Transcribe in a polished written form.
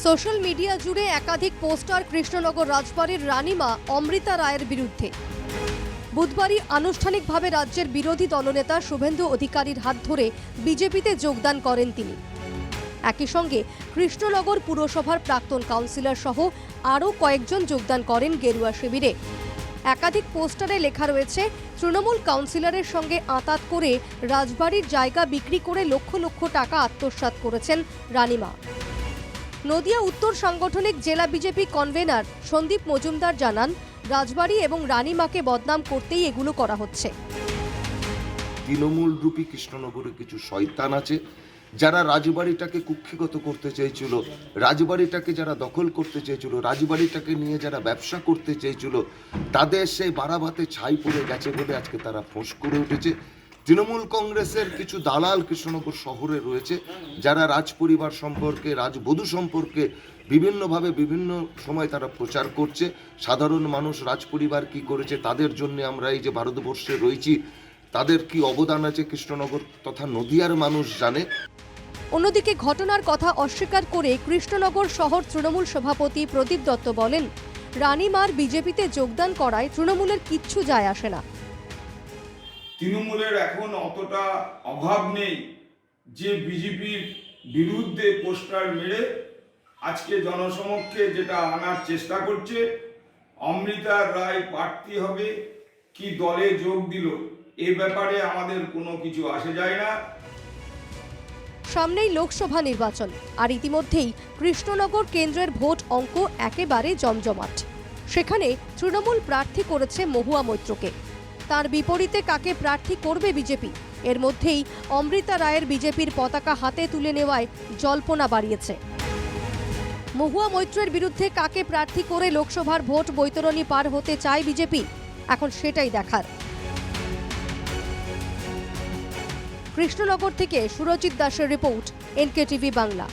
Social media জুড়ে একাধিক poster Krishnanagar রাজবাড়ির রানীমা অমৃতা রায়ের বিরুদ্ধে। বুধবারই আনুষ্ঠানিকভাবে রাজ্যের বিরোধী দলনেতা শুভেন্দু অধিকারীর হাত ধরে বিজেপিতে যোগদান করেন তিনি। একই সঙ্গে কৃষ্ণনগর পুরসভার প্রাক্তন কাউন্সিলর সহ আরও কয়েকজন যোগদান করেন গেরুয়া শিবিরে। একাধিক পোস্টারে লেখা রয়েছে, তৃণমূল কাউন্সিলরের সঙ্গে আঁতাত করে রাজবাড়ির জায়গা বিক্রি করে লক্ষ লক্ষ টাকা আত্মসাৎ করেছেন রানীমা। নদিয়া উত্তর সাংগঠনিক জেলা বিজেপি কনভেনার সন্দীপ মজুমদার জানান, রাজবাড়ি এবং রানীমাকে বদনাম করতেই এগুলো করা হচ্ছে। তৃণমূল রূপী কৃষ্ণনগরে কিছু শয়তান আছে যারা রাজবাড়িটাকে কুক্ষিগত করতে চেয়েছিল, রাজবাড়িটাকে যারা দখল করতে চেয়েছিল, রাজবাড়িটাকে নিয়ে যারা ব্যবসা করতে চেয়েছিল, তাদের সেই বারাবাতে ছাই পড়ে গেছে বলে আজকে তারা ফোঁস করে উঠেছে। তৃণমূল কংগ্রেসের কিছু দালাল কৃষ্ণনগর শহরে রয়েছে যারা রাজপরিবার সম্পর্কে, রাজবধূ সম্পর্কে বিভিন্নভাবে বিভিন্ন সময় তারা প্রচার করছে। সাধারণ মানুষ রাজপরিবার কি করেছে, তাদের জন্য আমরা এই যে ভারতবর্ষে রয়েছি, তাদের কি অবদান আছে কৃষ্ণনগর তথা নদিয়ার মানুষ জানে। অন্যদিকে ঘটনার কথা অস্বীকার করে কৃষ্ণনগর শহর তৃণমূল সভাপতি প্রদীপ দত্ত বলেন, রানীমার বিজেপিতে যোগদান করায় তৃণমূলের কিচ্ছু যায় আসে না। তৃণমূলের এখন অতটা অভাব নেই যে বিজেপির বিরুদ্ধে পোস্টার মেরে আজকে জনসমক্ষে যেটা আনার চেষ্টা করছে। অমৃতা রায় প্রার্থী হবে কি দলে যোগ দিল এ ব্যাপারে আমাদের কোনো কিছু আসে যায় না। সামনেই লোকসভা নির্বাচন, আর ইতিমধ্যেই কৃষ্ণনগর কেন্দ্রের ভোট অঙ্ক একেবারে জমজমাট। সেখানে তৃণমূল প্রার্থী করেছে মহুয়া মৈত্রকে। তার বিপরীতে কাকে প্রার্থী করবে বিজেপি? এর মধ্যেই অমৃতা রায়ের বিজেপির পতাকা হাতে তুলে নেওয়ায় জল্পনা বাড়িয়েছে। মহুয়া মৈত্রের বিরুদ্ধে কাকে প্রার্থী করে লোকসভার ভোট বৈতরণী পার হতে চায় বিজেপি, এখন সেটাই দেখার। কৃষ্ণনগর থেকে সুরজিৎ দাসের রিপোর্ট, NKTV বাংলা।